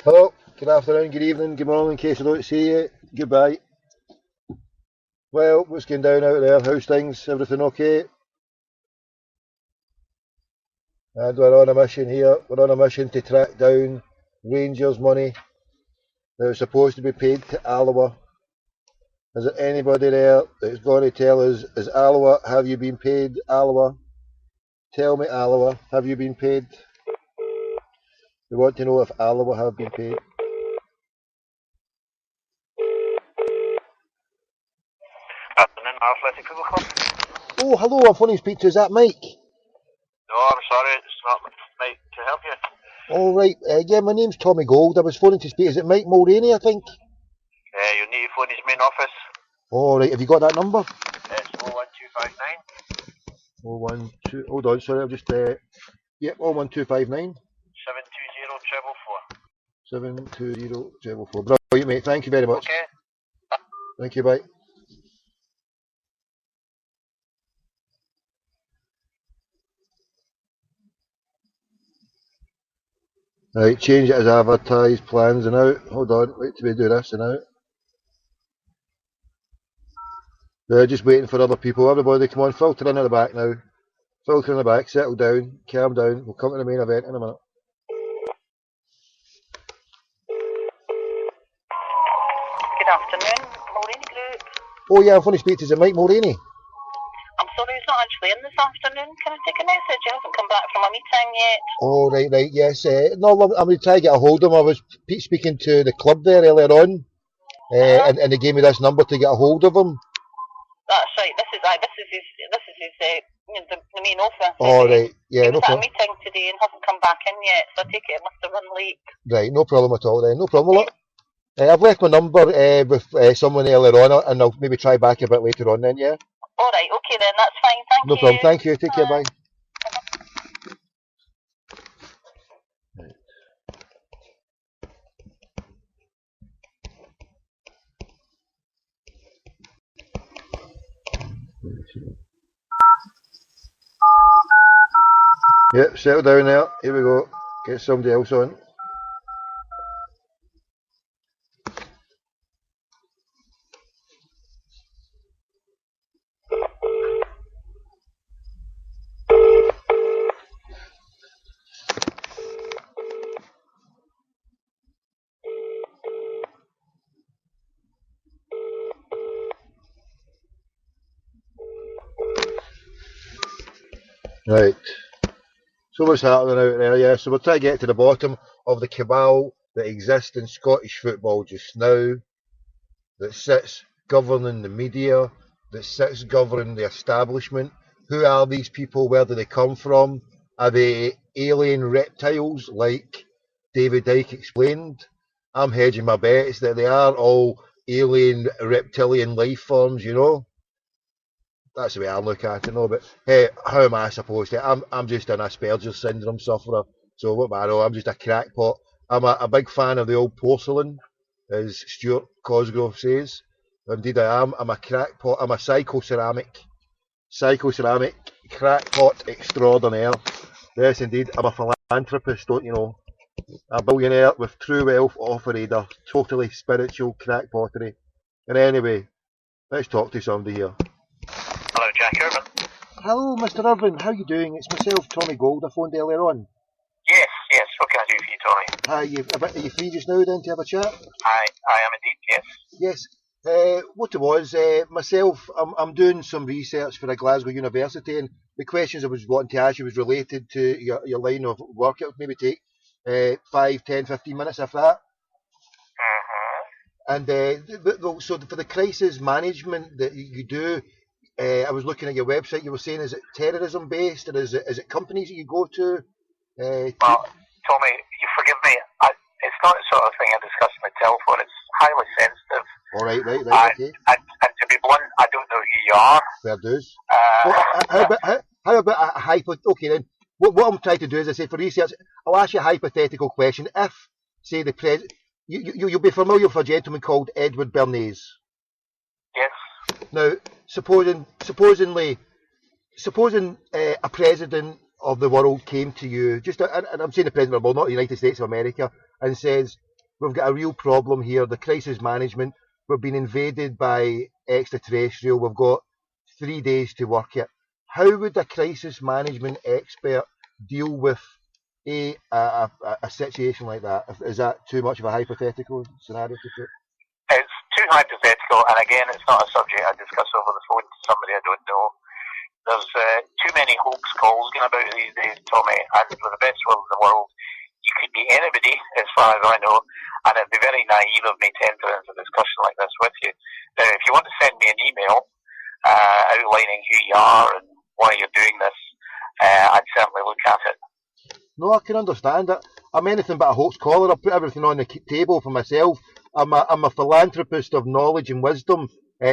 Hello, good afternoon, good evening, good morning, in case I don't see you. Goodbye. Well, what's going down out there? How's things? Everything okay? And we're on a mission here. We're on a mission to track down Rangers money that was supposed to be paid to Alloa. Is there anybody there that's going to tell us, is Alloa, have you been paid, Alloa? Tell me, Alloa, have you been paid? We want to know if Alloa have been paid. Afternoon, Athletic Football Club. Oh, hello, I'm phoning to speak to, is that Mike? No, I'm sorry, it's not Mike to help you. All right, yeah, my name's Tommy Gold. I was phoning to speak, is it Mike Mulroney, I think? You need to phone his main office. All right, have you got that number? It's 01259 012, hold on, sorry, I'll just, yep, 01259 720 720 Brilliant, mate, thank you very much. Okay. Thank you, bye. Right, change it as advertised, plans and out. Hold on, wait till we do this and out. They're just waiting for other people. Everybody, come on, filter in at the back now. Filter in the back, settle down, calm down. We'll come to the main event in a minute. Good afternoon, Mulroney Group. Oh yeah, I'm going to speak to, is it Mike Mulroney? I'm sorry he's not actually in this afternoon. Can I take a message? He hasn't come back from a meeting yet. Oh, right, yes. No, I'm going to try to get a hold of him. I was speaking to the club there earlier on, and they gave me this number to get a hold of him. That's right. This is the main office. Oh, right, yeah, he no was at a problem. meeting today and hasn't come back in yet, so I take it must have run late. Right, no problem at all then, no problem. Look, I've left my number with someone earlier on, and I'll maybe try back a bit later on then, yeah? All right, okay then, that's fine. Thank you. No problem, thank you, take care, bye. Yep, settle down there, here we go, get somebody else on. Right, so what's happening out there, yeah, so we'll try to get to the bottom of the cabal that exists in Scottish football just now, that sits governing the media, that sits governing the establishment. Who are these people? Where do they come from? Are they alien reptiles, like David Dyke explained? I'm hedging my bets that they are all alien reptilian life forms, you know? That's the way I look at it, no, but hey, how am I supposed to? I'm just an Asperger's syndrome sufferer, so what matter? I'm just a crackpot. I'm a big fan of the old porcelain, as Stuart Cosgrove says. Indeed, I am. I'm a crackpot. I'm a psychoceramic crackpot extraordinaire. Yes, indeed. I'm a philanthropist, don't you know? A billionaire with true wealth offered a totally spiritual crackpottery. And anyway, let's talk to somebody here. Hello, Jack Irvine. Hello, Mr. Irvine. How you doing? It's myself, Tommy Gold. I phoned earlier on. Yes, what can I do for you, Tommy? Are you free just now then to have a chat? I am indeed, yes. Yes. What it was, myself, I'm doing some research for a Glasgow University, and the questions I was wanting to ask you was related to your line of work. It would maybe take 5, 10, 15 minutes, if that. And so for the crisis management that you do, I was looking at your website. You were saying, is it terrorism based, or is it companies that you go to? Well, Tommy, you forgive me. It's not the sort of thing I discuss on the telephone. It's highly sensitive. All right, okay. And to be blunt, I don't know who you are. Fair dues. Well, how about a hypothetical? Okay, then. What I'm trying to do is, I say, for research, I'll ask you a hypothetical question. If, say, the president, you'll be familiar with a gentleman called Edward Bernays. Yes. Now, supposing a president of the world came to you, and I'm saying the president of the world, not the United States of America, and says, we've got a real problem here. The crisis management, we've been invaded by extraterrestrial. We've got 3 days to work it. How would a crisis management expert deal with a situation like that? Is that too much of a hypothetical scenario to put? It's too hypothetical, and again, it's not a subject I discuss over the phone to somebody I don't know. There's too many hoax calls going about these days, Tommy, and with the best will in the world, you could be anybody, as far as I know, and it'd be very naive of me to enter into a discussion like this with you. Now, if you want to send me an email outlining who you are and why you're doing this, I'd certainly look at it. No, I can understand it. I'm anything but a hoax caller. I put everything on the table for myself. I'm a philanthropist of knowledge and wisdom,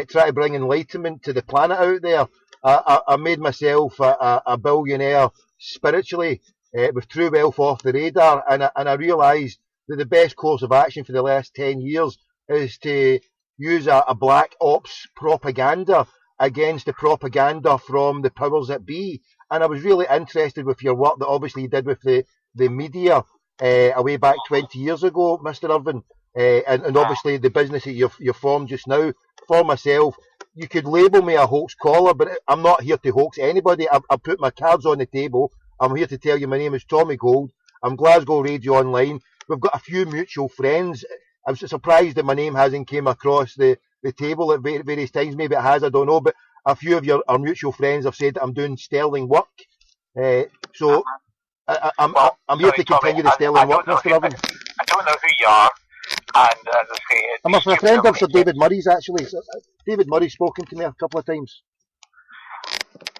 try to bring enlightenment to the planet out there. I made myself a billionaire spiritually, with true wealth off the radar, and I realised that the best course of action for the last 10 years is to use a black ops propaganda against the propaganda from the powers that be. And I was really interested with your work that obviously you did with the media way back 20 years ago, Mr. Irvine, and obviously the business that you've formed just now. For myself, you could label me a hoax caller, but I'm not here to hoax anybody. I've put my cards on the table. I'm here to tell you my name is Tommy Gold. I'm Glasgow Radio Online. We've got a few mutual friends. I'm surprised that my name hasn't came across the table at various times. Maybe it has, I don't know, but a few of our mutual friends have said that I'm doing sterling work. So I'm here to continue the sterling work, Mr. Irvine. I don't know who you are, and as I say, I'm a friend of Sir David Murray's, actually. David Murray's spoken to me a couple of times.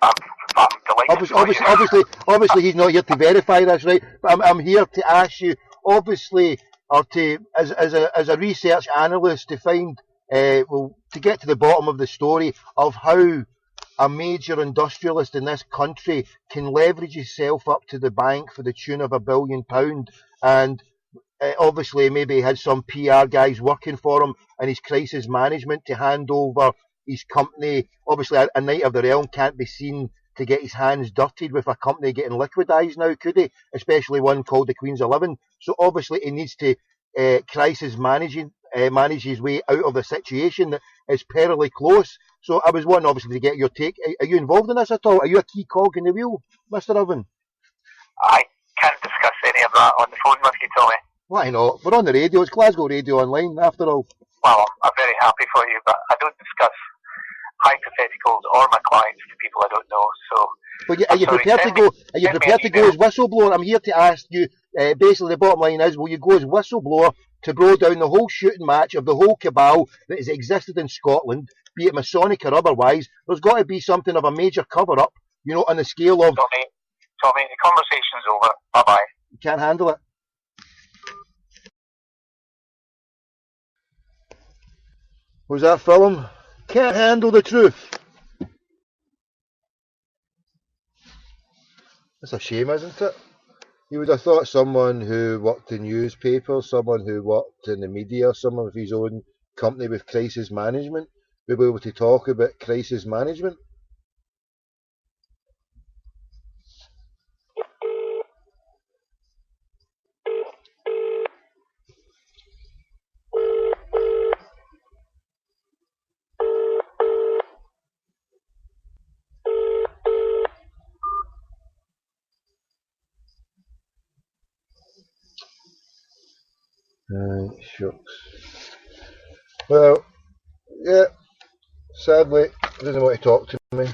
I'm delighted. Obviously, he's not here to verify this, right? But I'm here to ask you, obviously, or to as a research analyst, to find to get to the bottom of the story of how a major industrialist in this country can leverage himself up to the bank for the tune of £1 billion, and obviously maybe he had some PR guys working for him and his crisis management to hand over his company. Obviously, a Knight of the Realm can't be seen to get his hands dirtied with a company getting liquidised now, could he? Especially one called the Queen's 11. So obviously he needs to crisis manage his way out of the situation that is perilly close. So I was wanting obviously to get your take. Are you involved in this at all? Are you a key cog in the wheel, Mr. Irvine? I can't discuss any of that on the phone with you, Tommy. Why not? We're on the radio. It's Glasgow Radio Online, after all. Well, I'm very happy for you, but I don't discuss hypotheticals or my clients to people I don't know. So, but are you prepared to go? Are you prepared to go as whistleblower? I'm here to ask you. Basically, the bottom line is: will you go as whistleblower to blow down the whole shooting match of the whole cabal that has existed in Scotland, be it Masonic or otherwise? There's got to be something of a major cover-up, on the scale of. Tommy, the conversation's over. Bye-bye. You can't handle it. Was that film? Can't handle the truth. It's a shame, isn't it? You would have thought someone who worked in newspapers, someone who worked in the media, someone with his own company with crisis management, would be able to talk about crisis management. Shucks. Well, yeah, sadly, he doesn't want to talk to me.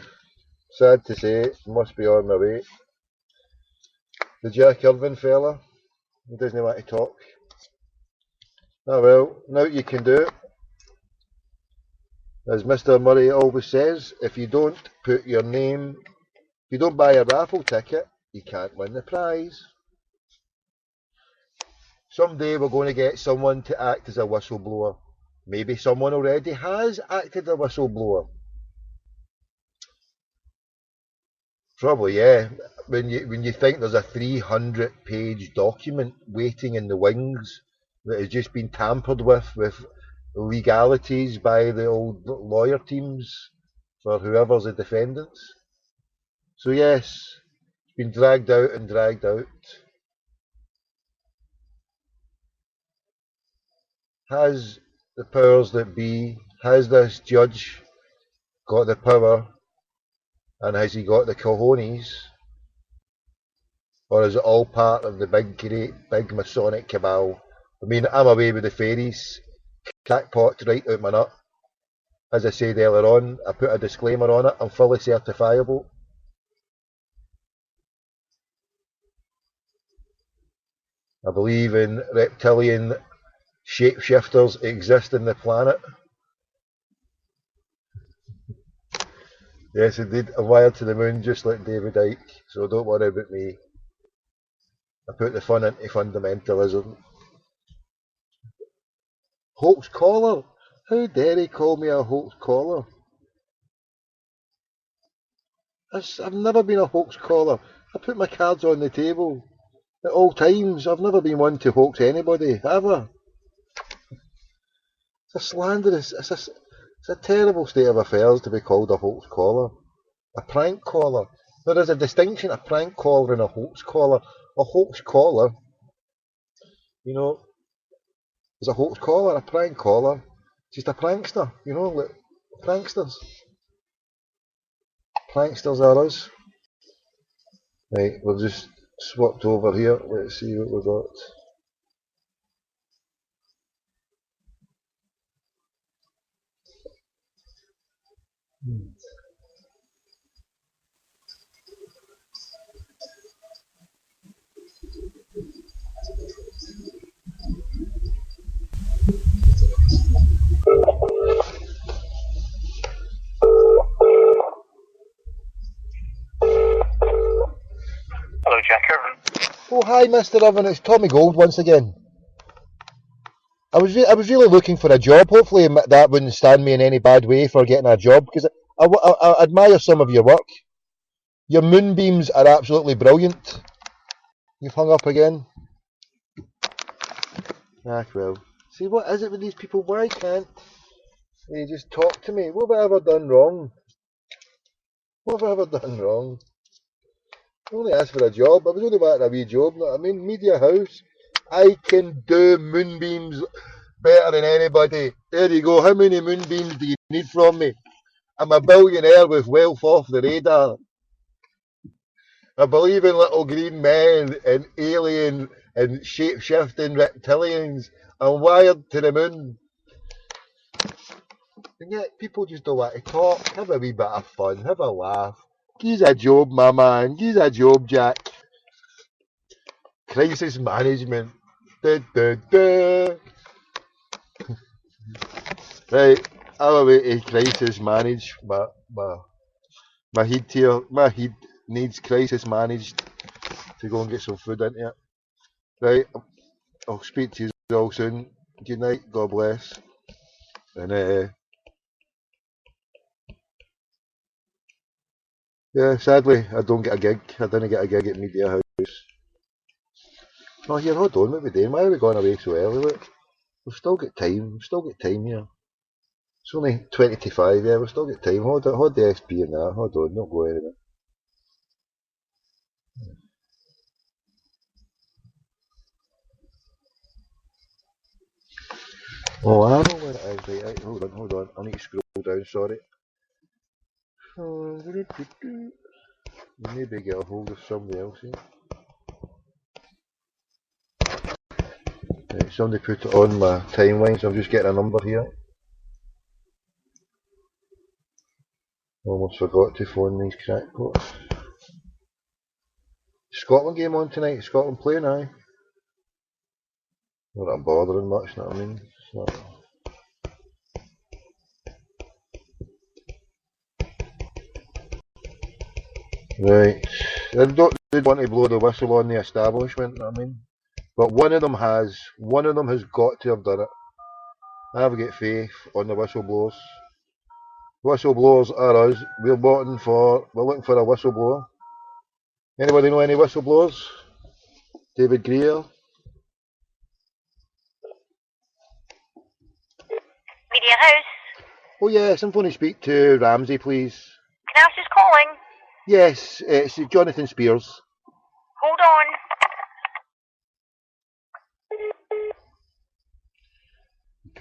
Sad to say, must be on my way. The Jack Irvine fella, he doesn't want to talk. Oh well, now you can do it. As Mr. Murray always says, if you don't put your name, if you don't buy a raffle ticket, you can't win the prize. Someday we're going to get someone to act as a whistleblower. Maybe someone already has acted as a whistleblower. Probably, yeah. When you think there's a 300-page document waiting in the wings that has just been tampered with legalities by the old lawyer teams for whoever's the defendants. So yes, it's been dragged out and dragged out. Has the powers that be, has this judge got the power, and has he got the cojones, or is it all part of the big Masonic cabal? I mean, I'm away with the fairies, crackpots right out my nut. As I said earlier on, I put a disclaimer on it, I'm fully certifiable. I believe in reptilian shapeshifters exist in the planet. Yes, indeed, I'm wired to the moon just like David Icke, so don't worry about me. I put the fun into fundamentalism. Hoax caller? How dare he call me a hoax caller? I've never been a hoax caller. I put my cards on the table at all times. I've never been one to hoax anybody, ever. It's a slanderous, it's a terrible state of affairs to be called a hoax caller. A prank caller. There is a distinction, a prank caller and a hoax caller. A hoax caller, you know, is a hoax caller, a prank caller. Just a prankster, you know, like pranksters. Pranksters are us. Right, we've just swapped over here. Let's see what we've got. Hello, Jack Irvine. Oh, hi, Mr. Irvine. It's Tommy Gold once again. I was really looking for a job. Hopefully that wouldn't stand me in any bad way for getting a job, because I admire some of your work. Your moonbeams are absolutely brilliant. You've hung up again. Ah, well. See, what is it with these people? Why can't they just talk to me? What have I ever done wrong? What have I ever done wrong? I only asked for a job. I was only wanting a wee job. I mean, media house. I can do moonbeams better than anybody. There you go. How many moonbeams do you need from me? I'm a billionaire with wealth off the radar. I believe in little green men and alien and shape-shifting reptilians. I'm wired to the moon. And yet people just don't want to talk. Have a wee bit of fun. Have a laugh. Give a job, my man. Give a job, Jack. Crisis management. Da, da, da. Right, I'm away to crisis manage. My head here. My head needs crisis managed to go and get some food into it. Right, I'll speak to you all soon. Good night. God bless. And yeah, sadly, I don't get a gig. I didn't get a gig at Media House. Oh, here, hold on. What are we doing? Why are we going away so early? Look, we've still got time. We've still got time here. It's only 20 to 5, yeah, we've still got time. Hold the SP in there. Hold on, don't go anywhere. Oh, I know where it is. Right, hold on. I need to scroll down, sorry. Maybe get a hold of somebody else here. Right, somebody put it on my timeline, so I'm just getting a number here. Almost forgot to phone these crackpots. Scotland game on tonight. Scotland playing, aye. Not that I'm bothering much, know what I mean? Right. They don't want to blow the whistle on the establishment, know what I mean? But one of them has got to have done it. I have got faith on the whistleblowers. Whistleblowers are us. We're looking for a whistleblower. Anybody know any whistleblowers? David Greer? Media House. Oh yes, I'm going to speak to Ramsey, please. Can I ask who's calling? Yes, it's Jonathan Spears. Hold on.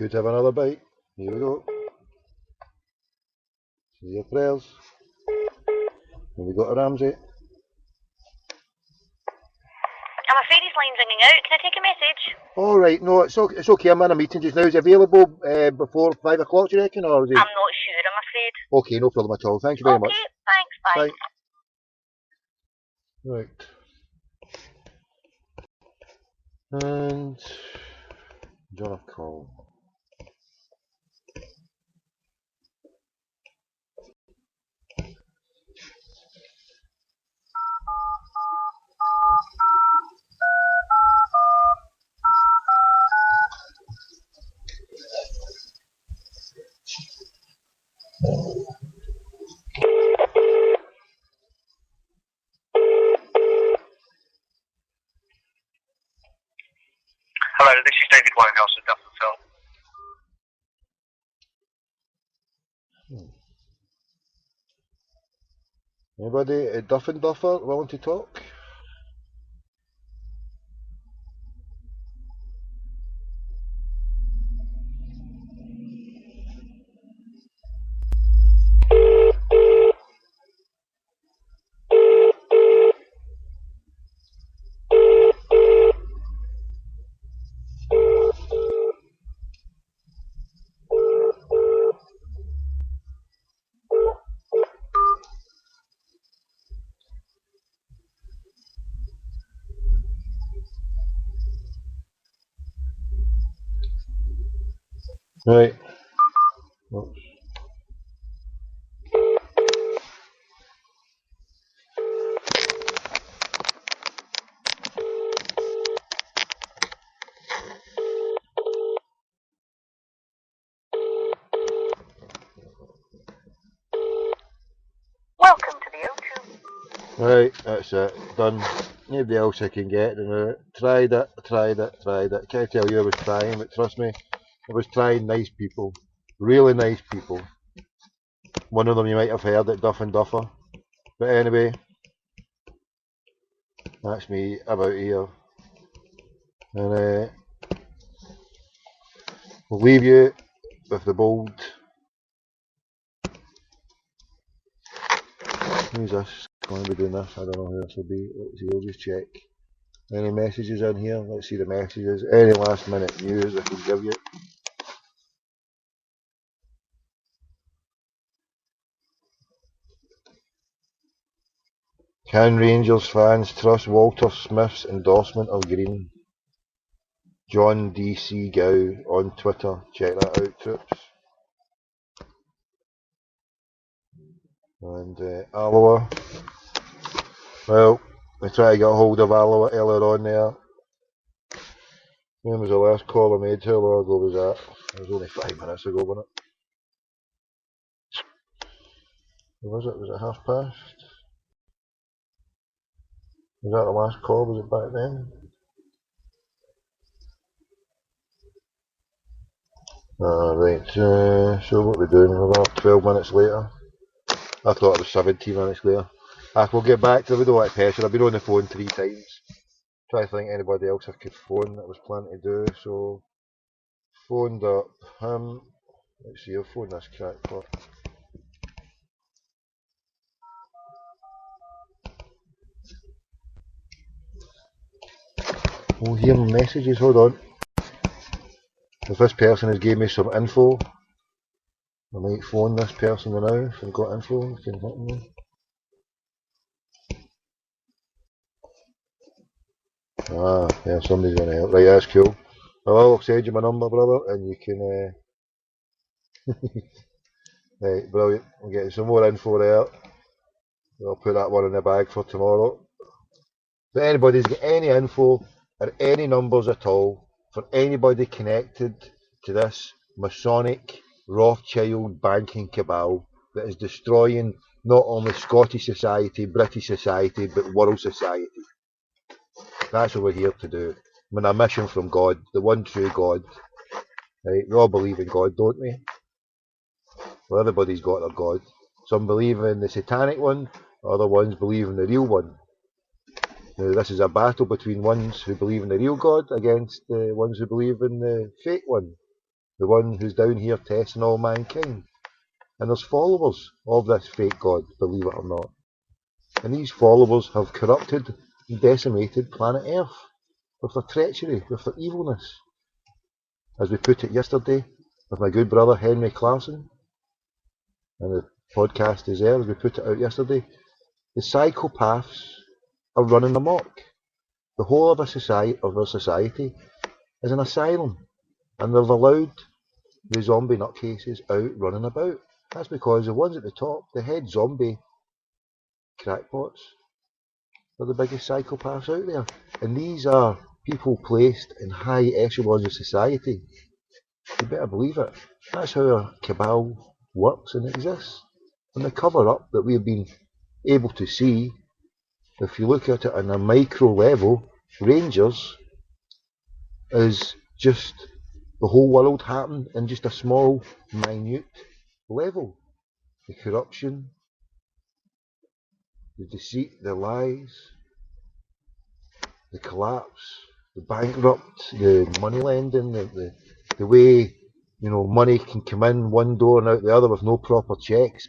Could have another bite. Here we go. Say your prayers. Have we got a Ramsey? I'm afraid his line's ringing out. Can I take a message? All right, no, it's okay. I'm in a meeting just now. Is it available before 5 o'clock, do you reckon? Or is it... I'm not sure, I'm afraid. Okay, no problem at all. Thank you very much. Okay, thanks, bye. Right. And John of call. Hello, this is David Winehouse at Duff and Phil. Anybody at Duff and Duffer willing to talk? Right. Oops. Welcome to the O2. Right, that's it. Done. Nobody else I can get. And tried it. Can't tell you I was trying, but trust me, I was trying nice people. Really nice people. One of them you might have heard at Duff and Duffer. But anyway, that's me about here. And we'll leave you with the bold. Who's this going to be doing this? I don't know who this will be. Let's see, I'll just check. Any messages in here? Let's see the messages. Any last minute news I can give you. Can Rangers fans trust Walter Smith's endorsement of Green? John D.C. Gow on Twitter. Check that out, troops. And Alloa. Well, we tried to get a hold of Alloa earlier on there. When was the last call I made? How long ago was that? It was only 5 minutes ago, wasn't it? What was it? Was it past? Was that the last call? Was it back then? Right, so what are we doing? We're about 12 minutes later. I thought it was 17 minutes later. We'll get back to it. We don't like pressure. I've been on the phone 3 times. Try to think anybody else I could phone that was planning to do. So, phoned up him. Let's see, I'll phone this crackpot. We'll hear messages. Hold on. If this person has gave me some info, I might phone this person now. If I've got info, I can hit me. Yeah, somebody's going to help. Right, that's cool. Well, I'll send you my number, brother, and you can. Right, brilliant. I'm getting some more info there. I'll put that one in the bag for tomorrow. If anybody's got any info or any numbers at all for anybody connected to this Masonic Rothschild banking cabal that is destroying not only Scottish society, British society, but world society. That's what we're here to do. We're on a mission from God, the one true God. Right? We all believe in God, don't we? Well, everybody's got their God. Some believe in the satanic one, other ones believe in the real one. Now, this is a battle between ones who believe in the real God against the ones who believe in the fake one. the one who's down here testing all mankind. And there's followers of this fake God, believe it or not. And these followers have corrupted and decimated planet Earth with their treachery, with their evilness. As we put it yesterday with my good brother Henry Clarkson, and the podcast is there as we put it out yesterday, the psychopaths are running amok. The whole of our society is an asylum, and they've allowed the zombie nutcases out running about. That's because the ones at the top, the head zombie crackpots, are the biggest psychopaths out there. And these are people placed in high echelons of society. You better believe it. That's how our cabal works and exists. And the cover-up that we've been able to see, if you look at it on a micro level, Rangers is just the whole world happened in just a small, minute level. The corruption, the deceit, the lies, the collapse, the bankrupt, the money lending, the way money can come in one door and out the other with no proper checks.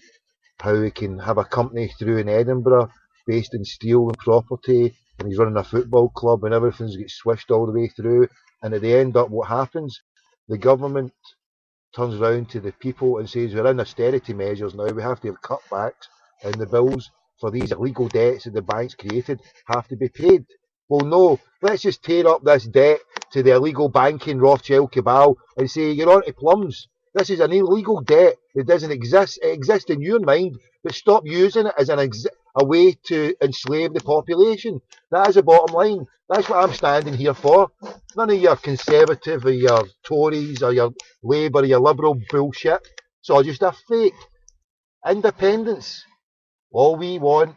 How he can have a company through in Edinburgh based in steel and property, and he's running a football club and everything's gets swished all the way through. And at the end up, what happens? The government turns round to the people and says, we're in austerity measures now, we have to have cutbacks, and the bills for these illegal debts that the banks created have to be paid. Well, no, let's just tear up this debt to the illegal banking Rothschild cabal and say, you're on to plums. This is an illegal debt that doesn't exist. It exists in your mind, but stop using it as a way to enslave the population. That is the bottom line. That's what I'm standing here for. None of your Conservative or your Tories or your Labour or your Liberal bullshit. It's all just a fake. Independence. All we want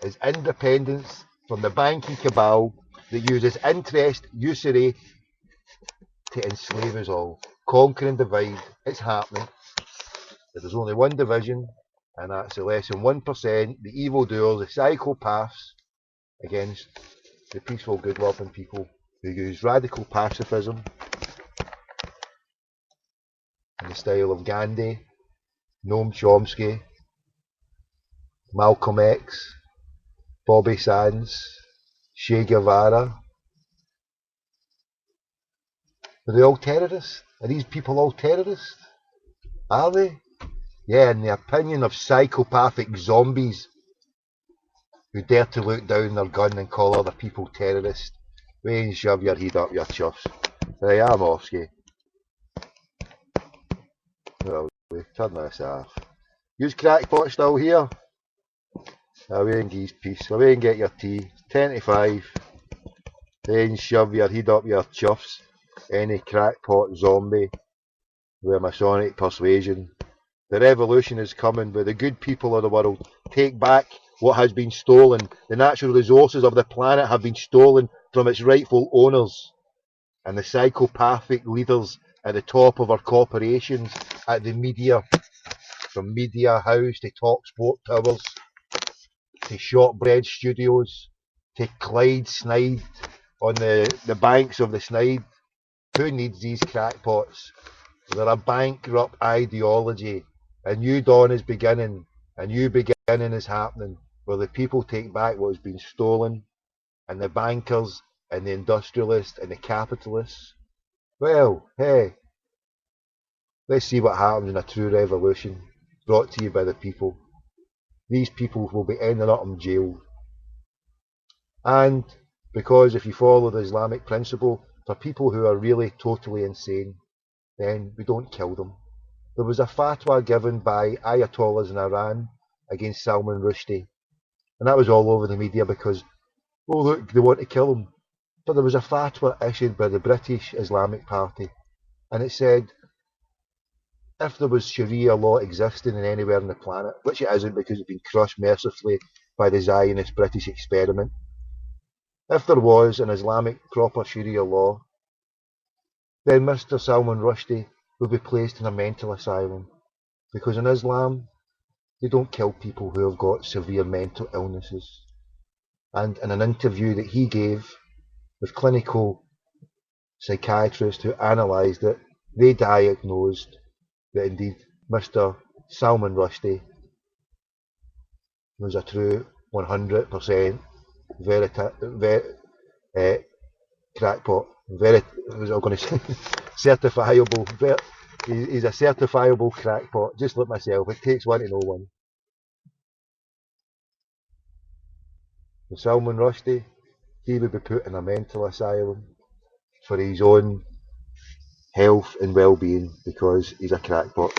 is independence from the banking cabal that uses interest, usury to enslave us all. Conquer and divide. It's happening. There's only one division, and that's the less than 1%, the evildoers, the psychopaths, against the peaceful, good-loving people who use radical pacifism in the style of Gandhi, Noam Chomsky, Malcolm X, Bobby Sands, Che Guevara. Are they all terrorists? Are these people all terrorists? Are they? Yeah, in the opinion of psychopathic zombies who dare to look down their gun and call other people terrorists. Way and shove your head up your chuffs. Right, I'm off, ski. Well, turn this off. Use crackpot still here? Away and geese peace. Away and get your tea. 10 to 5. Then shove your head up your chuffs. Any crackpot zombie with a Masonic persuasion. The revolution is coming, but the good people of the world take back what has been stolen. The natural resources of the planet have been stolen from its rightful owners. And the psychopathic leaders at the top of our corporations, at the media, from Media House to Talk Sport Towers, to Shortbread Studios, to Clyde Snide on the banks of the Snide. Who needs these crackpots? They're a bankrupt ideology. A new dawn is beginning. A new beginning is happening, where the people take back what has been stolen, and the bankers and the industrialists and the capitalists. Well, hey, let's see what happens in a true revolution, brought to you by the people. These people will be ending up in jail. And because if you follow the Islamic principle, for people who are really totally insane, then we don't kill them. There was a fatwa given by Ayatollahs in Iran against Salman Rushdie, and that was all over the media because, oh look, they want to kill him. But there was a fatwa issued by the British Islamic Party, and it said if there was Sharia law existing in anywhere on the planet, which it isn't because it's been crushed mercifully by the Zionist British experiment, if there was an Islamic proper Sharia law, then Mr. Salman Rushdie would be placed in a mental asylum, because in Islam they don't kill people who have got severe mental illnesses. And in an interview that he gave with clinical psychiatrists who analysed it, they diagnosed that indeed Mr. Salman Rushdie was a true 100% crackpot. Was I going to say certifiable? He's a certifiable crackpot, just like myself. It takes one to know one. The Salman Rushdie, he would be put in a mental asylum for his own health and well-being because he's a crackpot.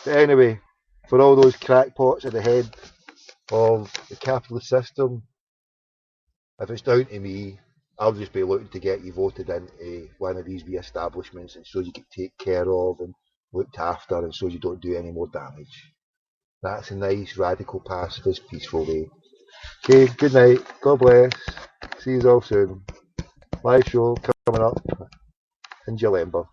But anyway, for all those crackpots at the head of the capitalist system, if it's down to me, I'll just be looking to get you voted into one of these wee establishments and so you get taken care of and looked after and so you don't do any more damage. That's a nice, radical, pacifist, peaceful way. Okay, good night. God bless. See you all soon. Live show coming up in Jalemba.